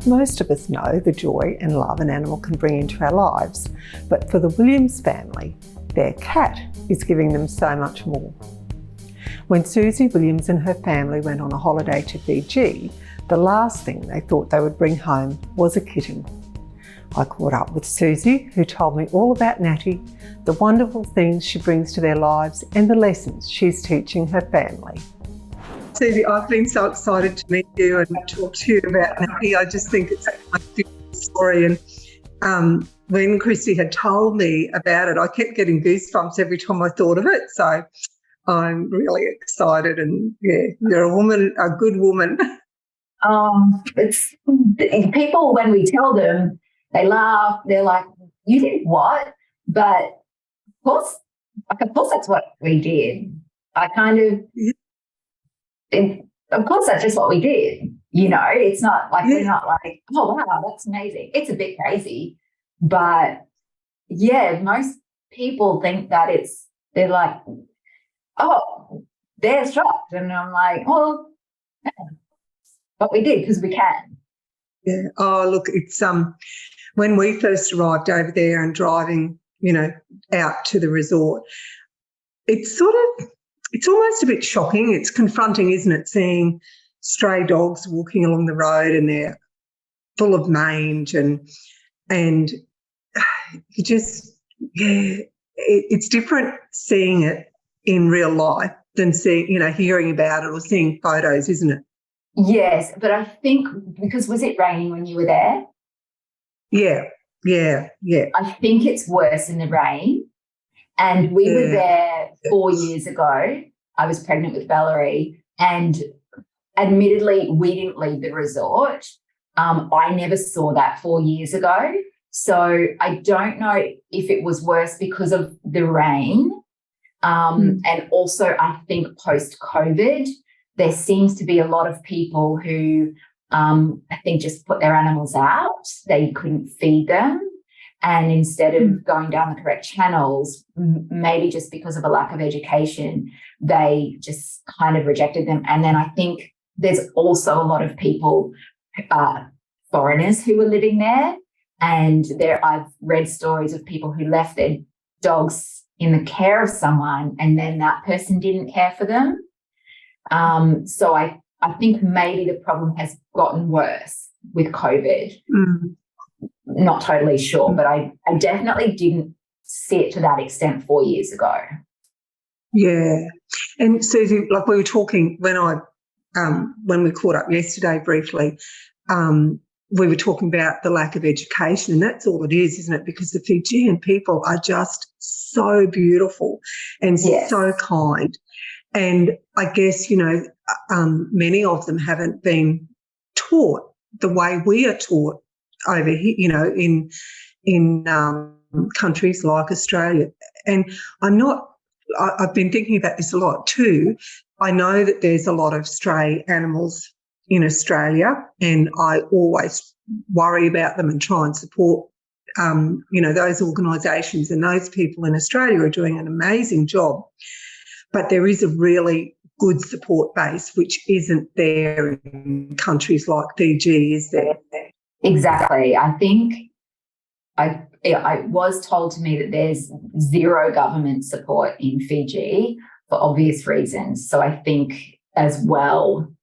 most of us know the joy and love an animal can bring into our lives, but for the Williams family, their cat is giving them so much more. When Susie Williams and her family went on a holiday to Fiji, the last thing they thought they would bring home was a kitten. I caught up with Susie, who told me all about Natty, the wonderful things she brings to their lives and the lessons she's teaching her family. Susie, I've been so excited to meet you and talk to you about Natty. I just think it's a beautiful story. And when Christy had told me about it, I kept getting goosebumps every time I thought of it. So I'm really excited. And yeah, you're a woman, a good woman. It's people, when we tell them, they laugh. They're like, "You did what?" But of course, that's what we did. Of course, that's just what we did. You know, it's not like we're not like, "Oh wow, that's amazing." It's a bit crazy, but yeah, most people think that they're like, "Oh, they're shocked," and I'm like, "Well, yeah, but we did because we can." Yeah. Oh, look, it's when we first arrived over there and driving, out to the resort, it's almost a bit shocking. It's confronting, isn't it, seeing stray dogs walking along the road and they're full of mange and you just, it's different seeing it in real life than hearing about it or seeing photos, isn't it? Yes, but I think because was it raining when you were there? Yeah. I think it's worse in the rain. And we were there 4 years ago. I was pregnant with Valerie, and admittedly, we didn't leave the resort. I never saw that 4 years ago. So I don't know if it was worse because of the rain. And also, I think post-COVID, there seems to be a lot of people who I think just put their animals out. They couldn't feed them. And instead of going down the correct channels, maybe just because of a lack of education, they just kind of rejected them. And then I think there's also a lot of people, foreigners who were living there. And I've read stories of people who left their dogs in the care of someone and then that person didn't care for them. So I think maybe the problem has gotten worse with COVID. Not totally sure, but I definitely didn't see it to that extent 4 years ago. Yeah. And Susie, like we were talking when we caught up yesterday briefly, we were talking about the lack of education, and that's all it is, isn't it? Because the Fijian people are just so beautiful and so kind. And I guess, many of them haven't been taught the way we are taught over here, in countries like Australia. And I've been thinking about this a lot too. I know that there's a lot of stray animals in Australia, and I always worry about them and try and support, those organisations, and those people in Australia are doing an amazing job. But there is a really good support base, which isn't there in countries like Fiji, is there? Exactly. I think I was told to me that there's zero government support in Fiji for obvious reasons. So I think as well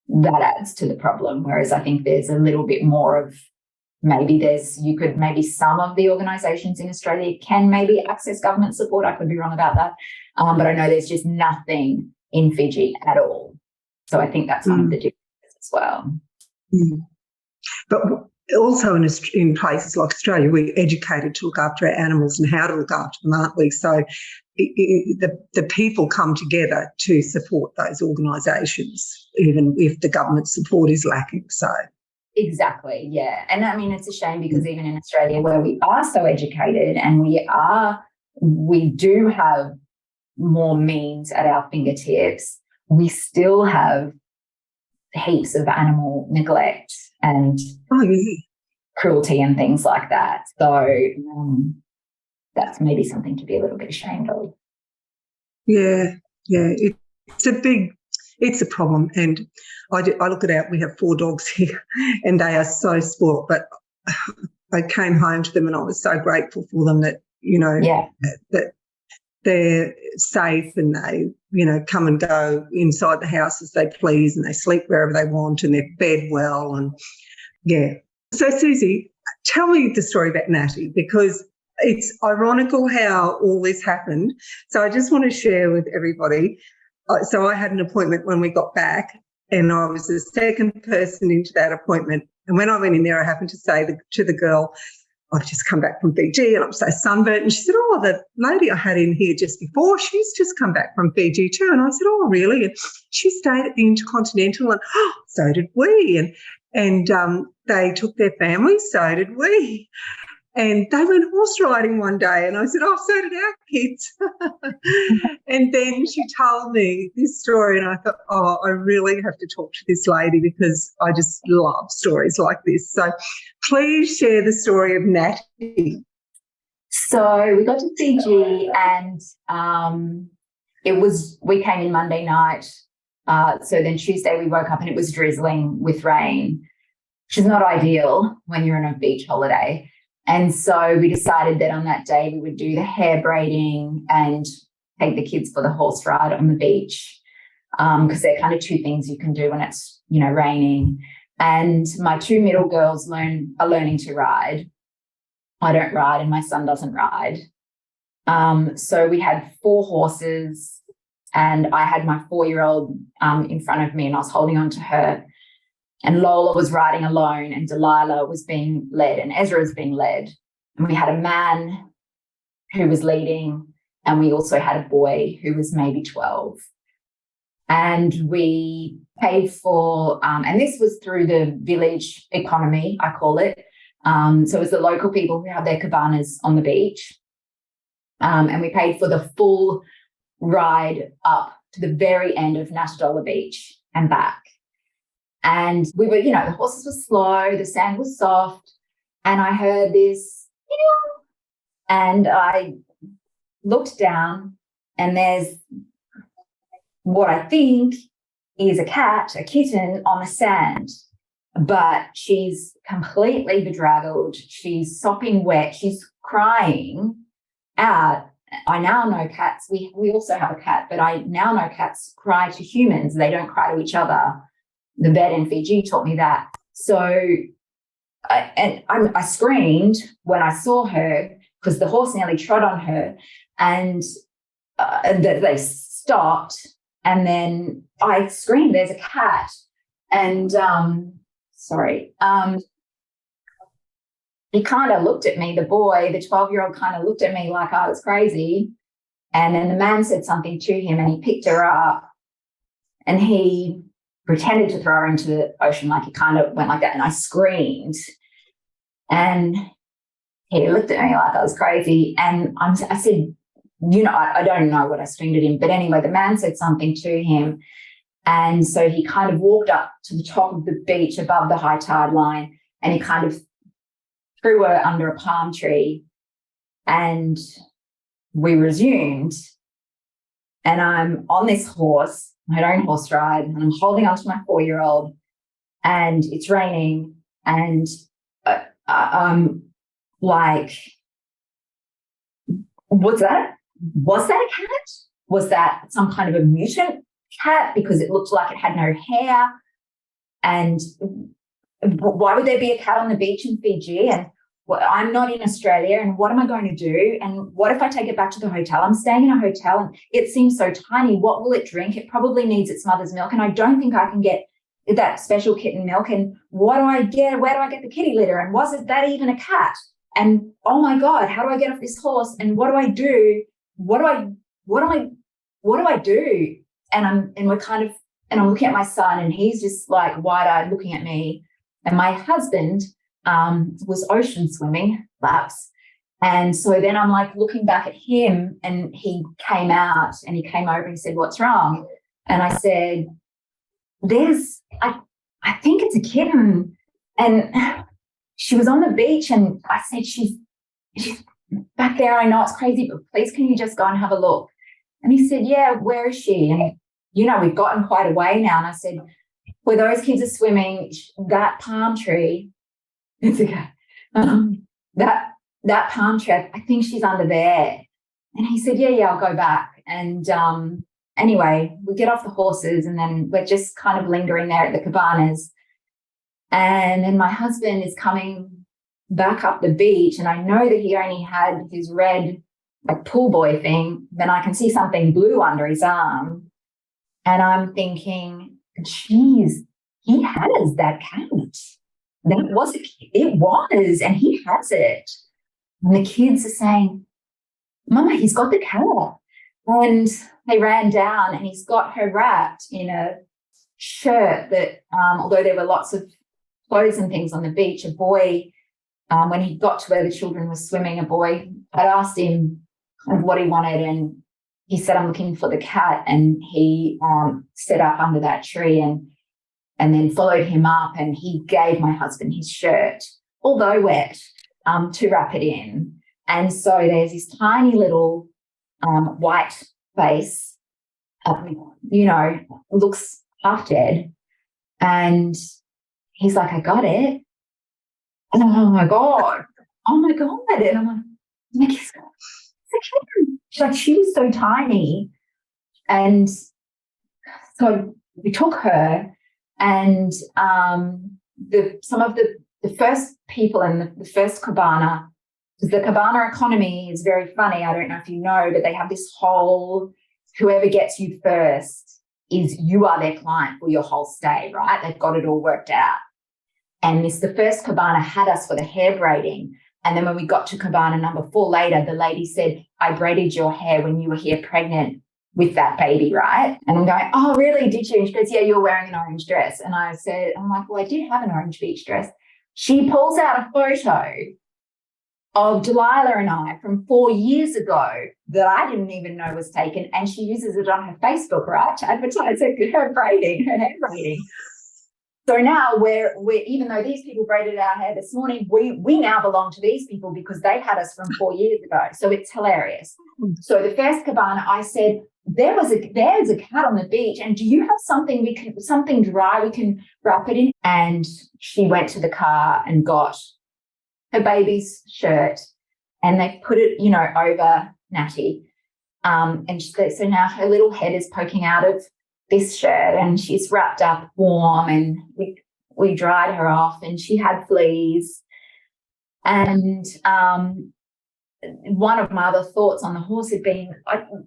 that adds to the problem, whereas I think there's a little bit more of maybe some of the organisations in Australia can maybe access government support. I could be wrong about that. But I know there's just nothing in Fiji at all. So I think that's one of the differences as well. But also in places like Australia, we're educated to look after our animals and how to look after them, aren't we? So the people come together to support those organisations, even if the government support is lacking. So exactly, yeah. And I mean, it's a shame because even in Australia, where we are so educated and we do have more means at our fingertips, we still have heaps of animal neglect and cruelty and things like that. So that's maybe something to be a little bit ashamed of. Yeah. It's a big it's a problem. And I look at we have 4 dogs here and they are so spoilt, but I came home to them and I was so grateful for them that, that they're safe and they, come and go inside the house as they please and they sleep wherever they want and they're fed well. And, yeah. So, Susie, tell me the story about Natty, because it's ironical how all this happened. So I just want to share with everybody. So I had an appointment when we got back and I was the second person into that appointment. And when I went in there, I happened to say to the girl, I've just come back from Fiji and I'm so sunburnt. And she said, oh, the lady I had in here just before, she's just come back from Fiji too. And I said, oh, really? And she stayed at the Intercontinental and, oh, so did we. And they took their family, so did we. And they went horse riding one day and I said, oh, so did our kids. And then she told me this story and I thought, oh, I really have to talk to this lady because I just love stories like this. So please share the story of Natty. So we got to Fiji and we came in Monday night. So then Tuesday we woke up and it was drizzling with rain, which is not ideal when you're on a beach holiday. And so we decided that on that day we would do the hair braiding and take the kids for the horse ride on the beach because they're kind of 2 things you can do when it's, raining. And my 2 middle girls are learning to ride. I don't ride and my son doesn't ride. So we had 4 horses and I had my 4-year-old in front of me and I was holding on to her. And Lola was riding alone and Delilah was being led and Ezra was being led. And we had a man who was leading and we also had a boy who was maybe 12. And we paid for, and this was through the village economy, I call it. So it was the local people who had their cabanas on the beach. And we paid for the full ride up to the very end of Natadola Beach and back. And we were, the horses were slow, the sand was soft, and I heard this, and I looked down and there's what I think is a kitten on the sand, but she's completely bedraggled. She's sopping wet. She's crying out. I now know cats, we also have a cat, but I now know cats cry to humans. They don't cry to each other. The vet in Fiji taught me that. So I screamed when I saw her because the horse nearly trod on her and they stopped. And then I screamed, there's a cat. And, he kind of looked at me, the boy, the 12-year-old kind of looked at me like I was crazy. And then the man said something to him and he picked her up and he pretended to throw her into the ocean, like he kind of went like that. And I screamed and he looked at me like I was crazy. And I said, I don't know what I screamed at him. But anyway, the man said something to him. And so he kind of walked up to the top of the beach above the high tide line and he kind of threw her under a palm tree and we resumed. And I'm on this horse, my own horse ride, and I'm holding on to my 4-year-old and it's raining and I'm like, was that a cat? Was that some kind of a mutant cat because it looked like it had no hair? And why would there be a cat on the beach in Fiji? And I'm not in Australia, and what am I going to do? And what if I take it back to the hotel? I'm staying in a hotel and it seems so tiny. What will it drink? It probably needs its mother's milk, and I don't think I can get that special kitten milk. And what do I get? Where do I get the kitty litter? And was it that even a cat? And oh my God, how do I get off this horse? And what do I do? What do I do? And I'm looking at my son, and he's just like wide-eyed looking at me. And my husband was ocean swimming laps. And so then I'm like looking back at him, and he came out and he came over and he said, "What's wrong?" And I said, I think it's a kitten. And she was on the beach, and I said, she's back there. I know it's crazy, but please can you just go and have a look? And he said, "Yeah, where is she?" And we've gotten quite a way now. And I said, where those kids are swimming, that palm tree, it's okay. That palm tree, I think she's under there. And he said, yeah, I'll go back. And anyway, we get off the horses and then we're just kind of lingering there at the cabanas. And then my husband is coming back up the beach, and I know that he only had his red like pool boy thing. Then I can see something blue under his arm. And I'm thinking, geez, he has that cat. That was it was, and he has it. And the kids are saying, Mama, he's got the cat. And they ran down and he's got her wrapped in a shirt that, although there were lots of clothes and things on the beach, a boy, when he got to where the children were swimming, a boy had asked him kind of what he wanted, and he said, I'm looking for the cat. And he set up under that tree and then followed him up, and he gave my husband his shirt, although wet, to wrap it in. And so there's this tiny little white face, looks half dead. And he's like, I got it. And I'm like, oh my God. And I'm like, it's a kitten. She's like, she was so tiny. And so we took her, and some of the first people in the first cabana, the cabana economy is very funny. I don't know if you know, but they have this whole, whoever gets you first you are their client for your whole stay, right? They've got it all worked out. And the first cabana had us for the hair braiding. And then when we got to cabana number 4 later, the lady said, I braided your hair when you were here pregnant with that baby, right? And I'm going, oh, really? Did you? And she goes, yeah, you're wearing an orange dress. And I'm like, well, I did have an orange beach dress. She pulls out a photo of Delilah and I from 4 years ago that I didn't even know was taken, and she uses it on her Facebook, right, to advertise her hair braiding. So now we're even though these people braided our hair this morning, we now belong to these people because they had us from 4 years ago. So it's hilarious. So the first cabana, I said, there's a cat on the beach, and do you have something dry we can wrap it in? And she went to the car and got her baby's shirt, and they put it, over Natty. And so now her little head is poking out of this shirt, and she's wrapped up warm, and we dried her off, and she had fleas. And one of my other thoughts on the horse had been,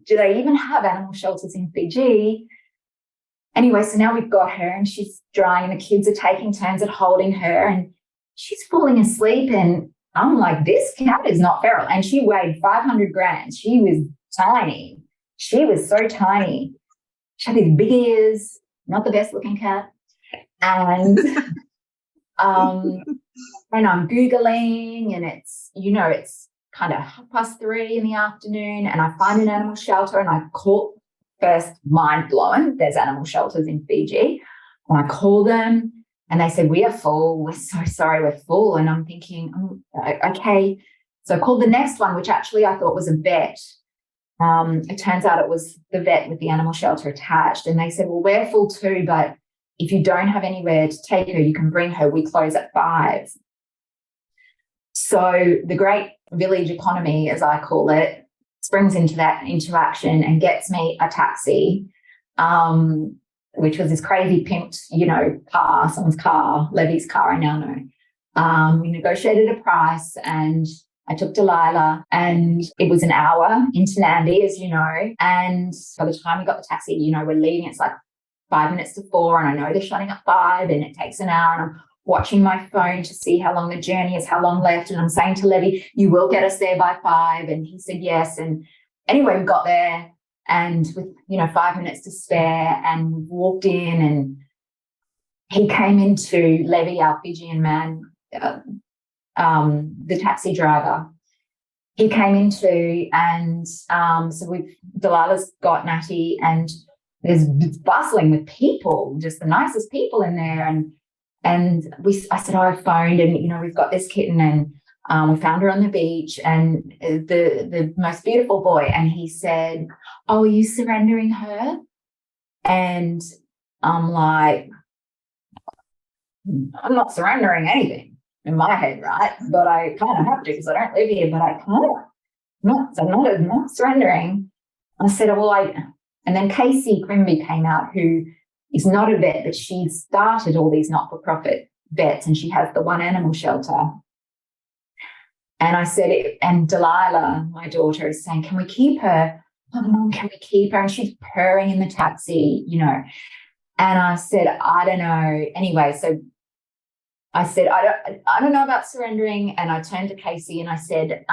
do they even have animal shelters in Fiji? Anyway, so now we've got her, and she's drying, and the kids are taking turns at holding her, and she's falling asleep. And I'm like, this cat is not feral. And she weighed 500 grams. She was tiny. She was so tiny. She had these big ears, not the best looking cat. And and I'm Googling, and it's kind of 3:30 in the afternoon, and I find an animal shelter, and I call, first mind blown, there's animal shelters in Fiji. And I call them, and they said, we are full. We're so sorry, we're full. And I'm thinking, okay. So I called the next one, which actually I thought was a vet. It turns out it was the vet with the animal shelter attached. And they said, well, we're full too, but if you don't have anywhere to take her, you can bring her. We close at 5. So the great village economy, as I call it, springs into action and gets me a taxi, which was this crazy pimped, car, someone's car, Levy's car, I now know. We negotiated a price, and I took Delilah, and it was an hour into Nandi, as you know. And by the time we got the taxi, we're leaving, it's like 5 minutes to 4, and I know they're shutting at 5, and it takes an hour, and I'm watching my phone to see how long the journey is, how long left. And I'm saying to Levy, you will get us there by 5. And he said yes. And anyway, we got there, and with, 5 minutes to spare, and walked in, and he came into Levy, our Fijian man, the taxi driver. He came into, and so Delilah's got Natty, and it's bustling with people, just the nicest people in there. And I said, I phoned, and, we've got this kitten, and we found her on the beach, and the most beautiful boy. And he said, oh, are you surrendering her? And I'm like, I'm not surrendering anything in my head, right? But I kind of have to because I don't live here, but I kind of I'm not surrendering. I said, and then Casey Quimby came out, who is not a vet, but she started all these not-for-profit vets, and she has the one animal shelter. And I said, and Delilah, my daughter, is saying, can we keep her? Oh, Mum, can we keep her? And she's purring in the taxi, And I said, I don't know. Anyway, so I said, I don't know about surrendering. And I turned to Casey and I said,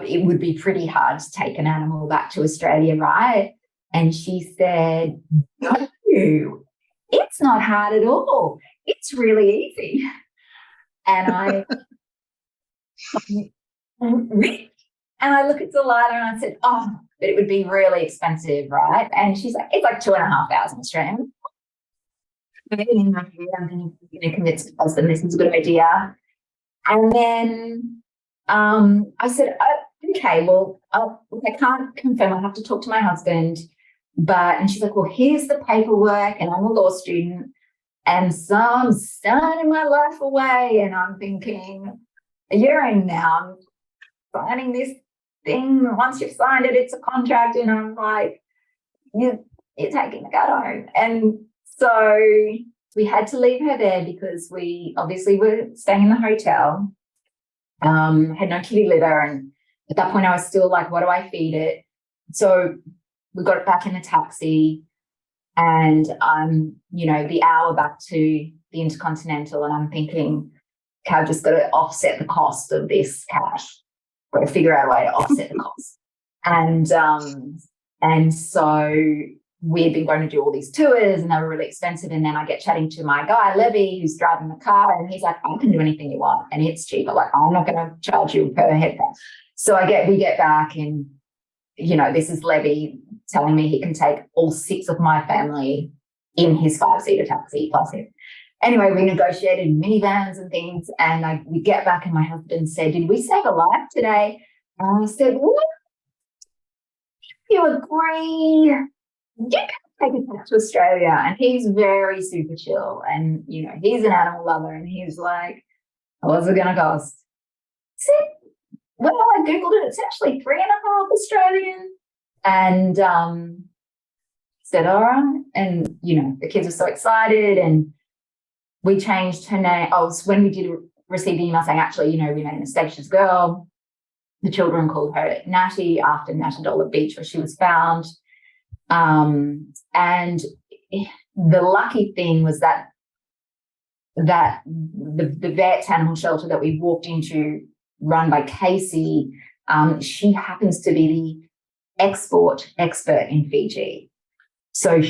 it would be pretty hard to take an animal back to Australia, right? And she said, no, it's not hard at all. It's really easy. And and I look at Delilah and I said, oh, but it would be really expensive, right? And she's like, it's like 2,500 Australian. In my head, I'm going to convince my husband this is a good idea. And then I said, okay, well, I can't confirm. I have to talk to my husband. And she's like, well, here's the paperwork, and I'm a law student, and so I'm signing my life away. And I'm thinking, a year in now, I'm signing this thing. Once you've signed it, it's a contract. And I'm like, you're taking the cat home. And so we had to leave her there because we obviously were staying in the hotel, had no kitty litter. And at that point I was still like, what do I feed it? So we got it back in the taxi, and the hour back to the Intercontinental, and I'm thinking, okay, I've just got to offset the cost of this cash. Got to figure out a way to offset the cost. And so we'd been going to do all these tours, and they were really expensive. And then I get chatting to my guy, Levy, who's driving the car, and he's like, I can do anything you want, and it's cheaper. Like, I'm not going to charge you per head price. So we get back, and, this is Levy telling me he can take all 6 of my family in his 5-seater taxi plus him. Anyway, we negotiated minivans and things, and we get back, and my husband said, did we save a life today? And I said, what? You agree? You can take it back to Australia. And he's very super chill, and, he's an animal lover, and he's like, what's it going to cost? I said, well, I Googled it. It's actually 3.5 Australian. And said, all right. And, the kids were so excited, and we changed her name. So when we did receive the email saying, actually, we made a mistake, she's a girl, the children called her Natty after Natadola Beach, where she was found. And the lucky thing was that the vet animal shelter that we walked into, run by Casey, she happens to be the export expert in Fiji. So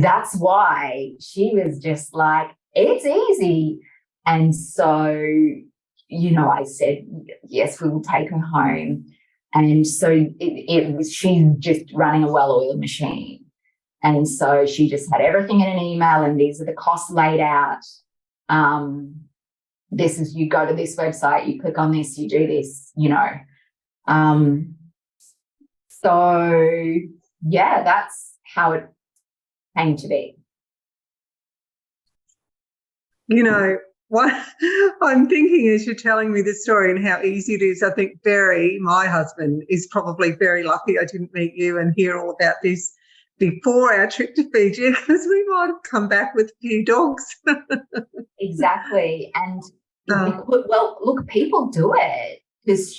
that's why she was just like, it's easy. And so, I said, yes, we will take her home. And so she's just running a well-oiled machine. And so she just had everything in an email, and these are the costs laid out. This is, you go to this website, you click on this, you do this, So, yeah, that's how it came to be. What I'm thinking as you're telling me this story and how easy it is, I think Barry, my husband, is probably very lucky I didn't meet you and hear all about this before our trip to Fiji, because we might have come back with a few dogs. Exactly. And, look, people do it because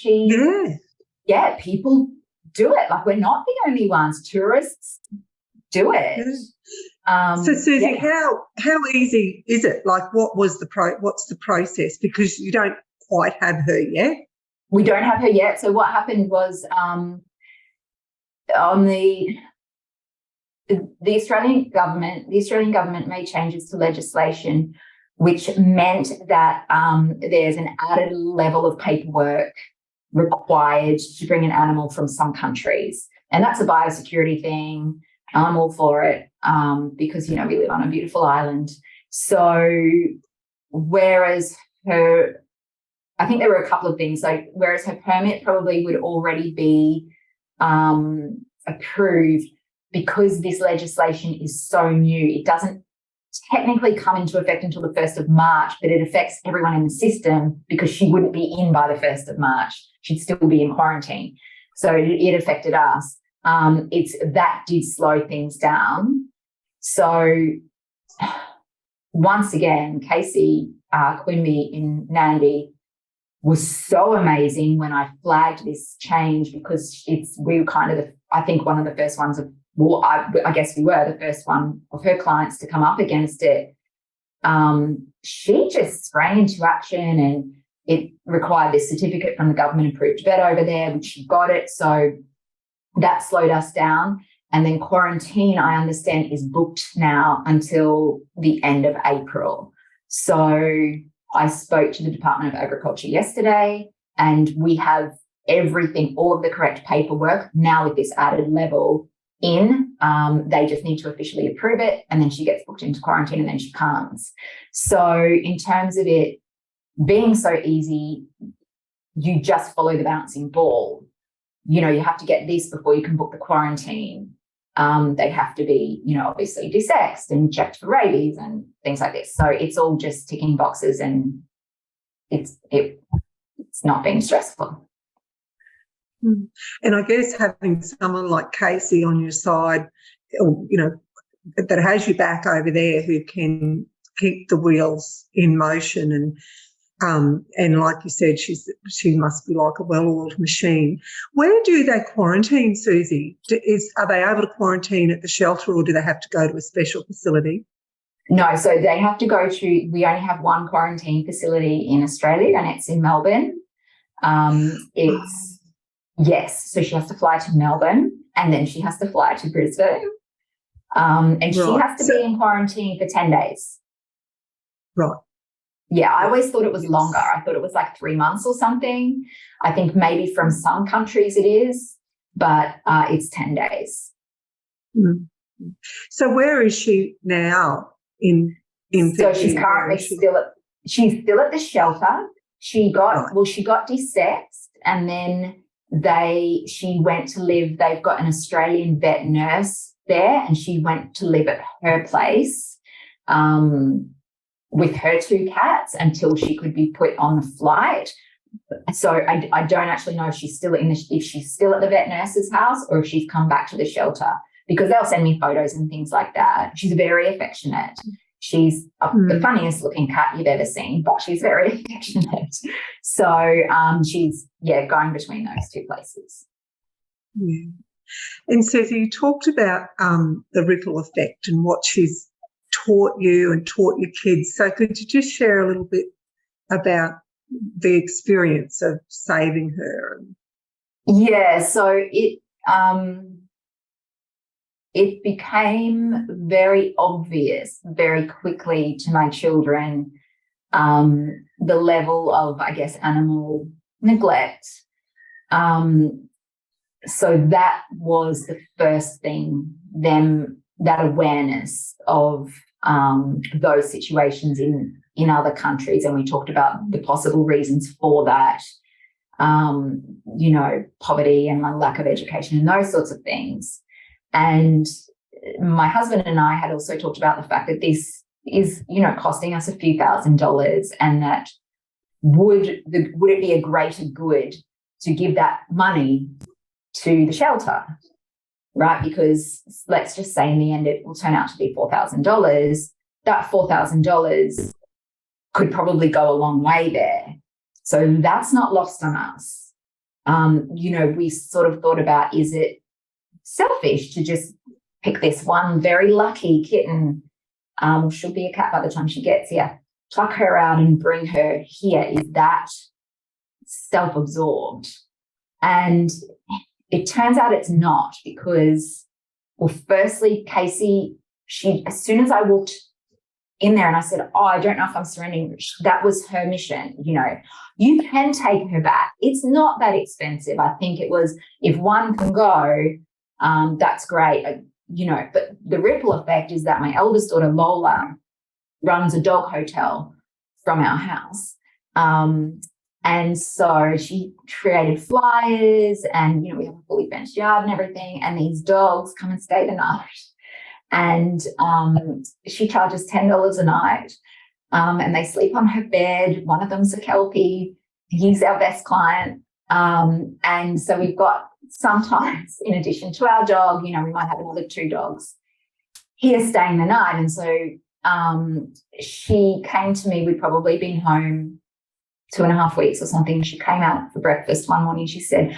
people do it. Like, we're not the only ones. Tourists do it. So, Susie, how easy is it? Like, what's the process? Because you don't quite have her yet. We don't have her yet. So what happened was on the Australian government made changes to legislation, which meant that there's an added level of paperwork required to bring an animal from some countries. And that's a biosecurity thing. I'm all for it because, we live on a beautiful island. So whereas I think there were a couple of things. So whereas her permit probably would already be approved, because this legislation is so new, it doesn't technically come into effect until the 1st of March, but it affects everyone in the system because she wouldn't be in by the 1st of March. She'd still be in quarantine. So it affected us. That did slow things down. So once again, Casey Quimby in Natty was so amazing when I flagged this change, because we were kind of, I think, one of the first ones of, well, I guess we were the first one of her clients to come up against it. She just sprang into action, and it required this certificate from the government-approved vet over there, which she got it. So that slowed us down. And then quarantine, I understand, is booked now until the end of April. So I spoke to the Department of Agriculture yesterday, and we have everything, all of the correct paperwork now with this added level in. They just need to officially approve it, and then she gets booked into quarantine, and then she comes. So in terms of it being so easy, you just follow the bouncing ball. You have to get this before you can book the quarantine. They have to be, obviously desexed and checked for rabies and things like this. So it's all just ticking boxes, and it's not being stressful. And I guess having someone like Casey on your side, or, that has your back over there, who can keep the wheels in motion, and like you said, she must be like a well-oiled machine. Where do they quarantine, Susie? Are they able to quarantine at the shelter, or do they have to go to a special facility? No, so they have to go to, we only have one quarantine facility in Australia, and it's in Melbourne. Yes, so she has to fly to Melbourne, and then she has to fly to Brisbane. And she has to be in quarantine for 10 days. Right. Yeah, I always thought it was longer. I thought it was like 3 months or something. I think maybe from some countries it is, but it's 10 days. Mm-hmm. So where is she now in Fiji? So she's currently still at the shelter. She got desexed, and then she went to live, they've got an Australian vet nurse there, and she went to live at her place with her 2 cats until she could be put on the flight. So I don't actually know if she's still at the vet nurse's house, or if she's come back to the shelter, because they'll send me photos and things like that. She's very affectionate. She's the funniest looking cat you've ever seen, but she's very affectionate. So she's, going between those 2 places. Yeah. And so you talked about the ripple effect and what she's taught you and taught your kids. So could you just share a little bit about the experience of saving her? Yeah, so it became very obvious very quickly to my children the level of, I guess, animal neglect. So that was the first thing, that awareness of those situations in other countries. And we talked about the possible reasons for that, poverty and lack of education and those sorts of things. And my husband and I had also talked about the fact that this is, costing us a few $1,000s, and that would it be a greater good to give that money to the shelter, right? Because let's just say in the end it will turn out to be $4,000. That $4,000 could probably go a long way there. So that's not lost on us. We sort of thought about, is it selfish to just pick this one very lucky kitten, she'll be a cat by the time she gets here, pluck her out and bring her here? Is that self-absorbed? And it turns out it's not, because, well, firstly, Casey, as soon as I walked in there and I said, I don't know if I'm surrendering, that was her mission. You can take her back. It's not that expensive. I think it was, if one can go, that's great. But the ripple effect is that my eldest daughter, Lola, runs a dog hotel from our house. And so she created flyers and, we have a fully fenced yard and everything, and these dogs come and stay the night. And she charges $10 a night, and they sleep on her bed. One of them's a Kelpie. He's our best client. And so we've got sometimes, in addition to our dog, we might have another 2 dogs here staying the night. And so she came to me. We'd probably been home 2.5 weeks or something. She came out for breakfast one morning. She said,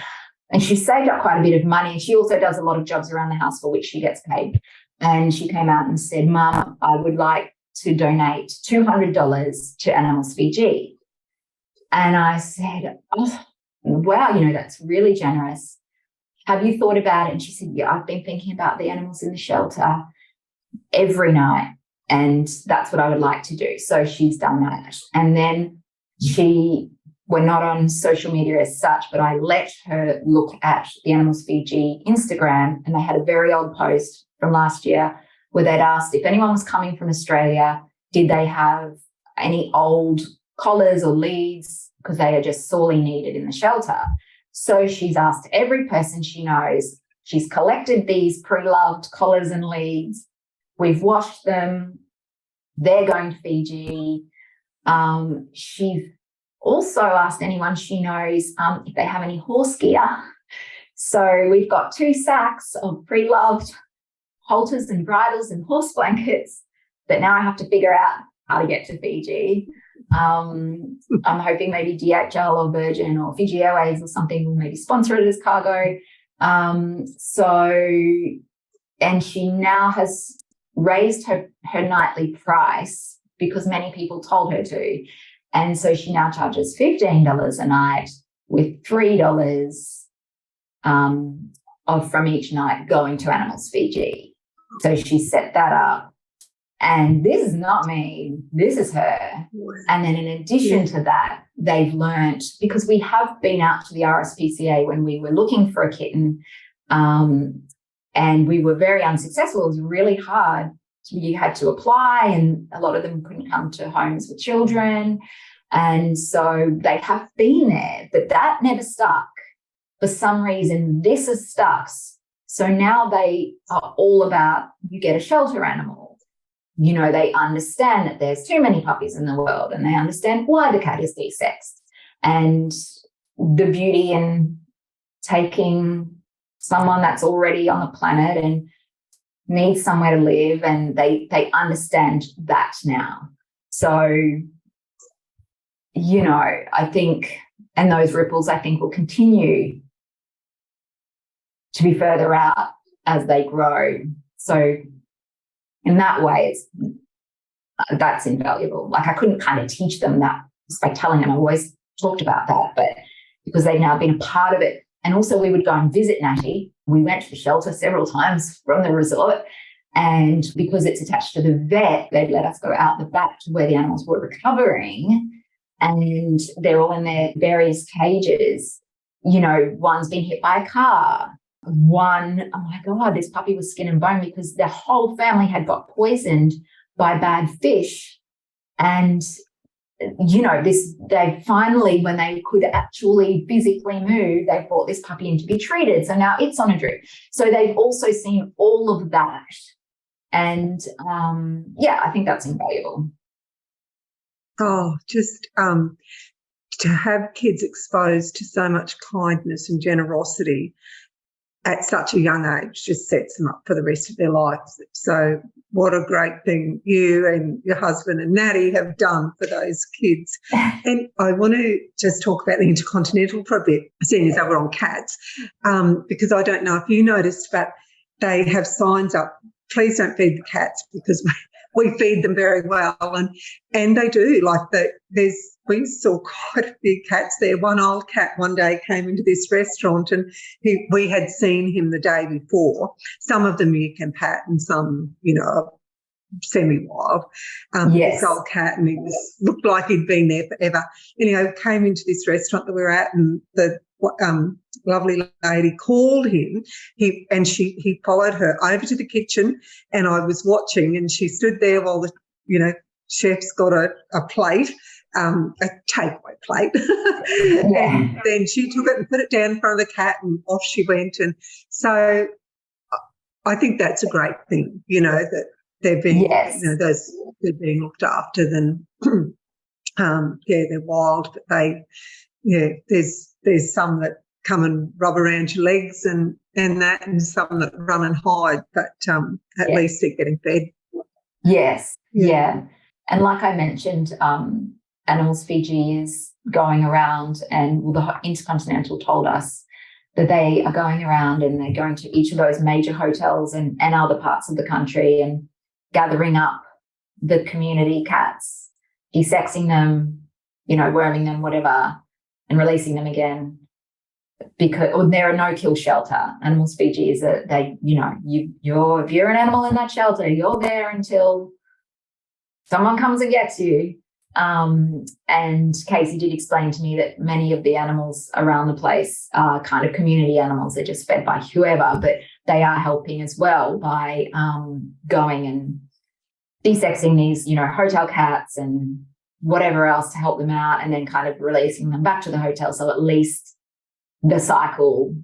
and she saved up quite a bit of money. And she also does a lot of jobs around the house for which she gets paid. And she came out and said, Mum, I would like to donate $200 to Animals Fiji. And I said, oh, wow, that's really generous. Have you thought about it? And she said, yeah, I've been thinking about the animals in the shelter every night, and that's what I would like to do. So she's done that. And then we're not on social media as such, but I let her look at the Animals Fiji Instagram, and they had a very old post from last year where they'd asked if anyone was coming from Australia, did they have any old collars or leads, because they are just sorely needed in the shelter. So she's asked every person she knows. She's collected these pre-loved collars and leads. We've washed them. They're going to Fiji. She's also asked anyone she knows if they have any horse gear. So we've got 2 sacks of pre-loved halters and bridles and horse blankets that now I have to figure out how to get to Fiji. I'm hoping maybe DHL or Virgin or Fiji Airways or something will maybe sponsor it as cargo. And she now has raised her nightly price because many people told her to. And so she now charges $15 a night with $3 from each night going to Animals Fiji. So she set that up. And this is not me, this is her. And then in addition to that, they've learnt, because we have been out to the RSPCA when we were looking for a kitten, and we were very unsuccessful. It was really hard. You had to apply, and a lot of them couldn't come to homes with children. And so they have been there, but that never stuck. For some reason, this has stuck. So now they are all about, you get a shelter animal. They understand that there's too many puppies in the world, and they understand why the cat is desexed and the beauty in taking someone that's already on the planet and needs somewhere to live, and they understand that now. So, I think, and those ripples, I think, will continue to be further out as they grow. So in that way, that's invaluable. Like, I couldn't kind of teach them that just by telling them. I always talked about that, but because they've now been a part of it. And also we would go and visit Natty. We went to the shelter several times from the resort, and because it's attached to the vet, they'd let us go out the back to where the animals were recovering, and they're all in their various cages. One's been hit by a car. One, oh my God, this puppy was skin and bone because the whole family had got poisoned by bad fish. And, they finally, when they could actually physically move, they brought this puppy in to be treated. So now it's on a drip. So they've also seen all of that. And, I think that's invaluable. Oh, just to have kids exposed to so much kindness and generosity at such a young age just sets them up for the rest of their lives. So what a great thing you and your husband and Natty have done for those kids. And I want to just talk about the Intercontinental for a bit, seeing as we're on cats, because I don't know if you noticed, but they have signs up, please don't feed the cats, because we feed them very well, and they do. Like we saw quite a few cats there. One old cat one day came into this restaurant, and we had seen him the day before. Some of them you can pat, and some, semi-wild. Yes. This old cat, and looked like he'd been there forever. Came into this restaurant that we were at, and the lovely lady called him. He followed her over to the kitchen, and I was watching, and she stood there while chef's got a plate, a takeaway plate. Yeah. And then she took it and put it down in front of the cat and off she went. And so I think that's a great thing, that they're being, Yes. they're being looked after. Then, they're wild, but there's some that come and rub around your legs and that, and some that run and hide, but at least they're getting fed. Yes, yeah. And like I mentioned, Animals Fiji is going around, and the Intercontinental told us that they are going around and they're going to each of those major hotels and other parts of the country and gathering up the community cats, desexing them, worming them, whatever, and releasing them again. Because they're a no-kill shelter. Animals Fiji is if you're an animal in that shelter, you're there until someone comes and gets you. And Casey did explain to me that many of the animals around the place are kind of community animals. They're just fed by whoever, but they are helping as well by going and desexing these, hotel cats and whatever else to help them out, and then kind of releasing them back to the hotel. So at least the cycle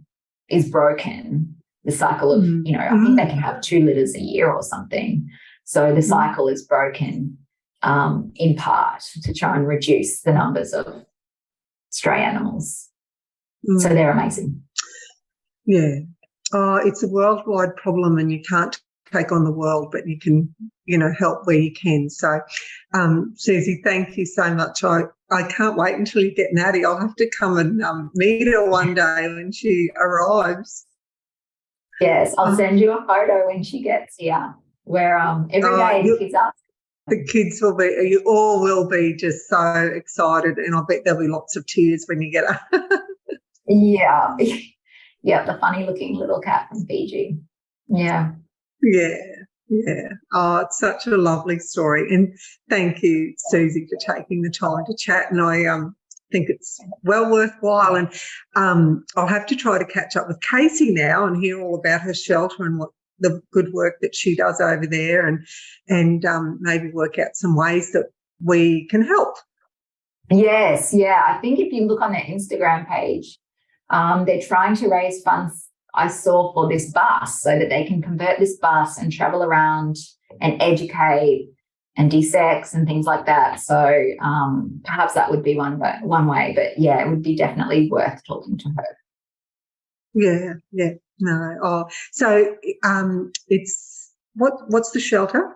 is broken. The cycle of, I think they can have 2 litters a year or something. So the cycle is broken in part to try and reduce the numbers of stray animals. So they're amazing. Yeah. It's a worldwide problem, and you can't take on the world, but you can, help where you can. So, Susie, thank you so much. I can't wait until you get Natty. I'll have to come and meet her one day when she arrives. Yes, I'll send you a photo when she gets here, where every day the kids ask. The kids you all will be just so excited, and I bet there'll be lots of tears when you get her. Yeah. Yeah, the funny-looking little cat from Fiji. Yeah. Yeah. Oh, it's such a lovely story. And thank you, Susie, for taking the time to chat. And I think it's well worthwhile. And I'll have to try to catch up with Casey now and hear all about her shelter and what the good work that she does over there, and maybe work out some ways that we can help. Yes, yeah. I think if you look on their Instagram page, they're trying to raise funds, I saw, for this bus so that they can convert this bus and travel around and educate and desex and things like that. So perhaps that would be one way. But, yeah, it would be definitely worth talking to her. Yeah. No. Oh, so it's what's the shelter?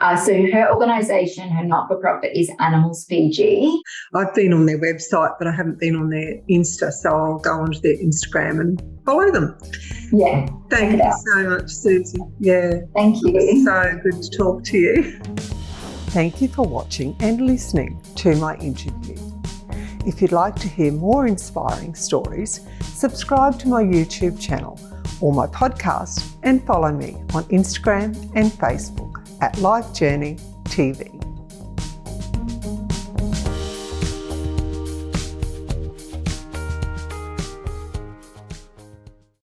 So her organisation, her not-for-profit, is Animals Fiji. I've been on their website, but I haven't been on their Insta, so I'll go onto their Instagram and follow them. Yeah. Thank you so much, Susie. Yeah. Thank you. It's so good to talk to you. Thank you for watching and listening to my interview. If you'd like to hear more inspiring stories, subscribe to my YouTube channel or my podcast, and follow me on Instagram and Facebook at Life Journey TV.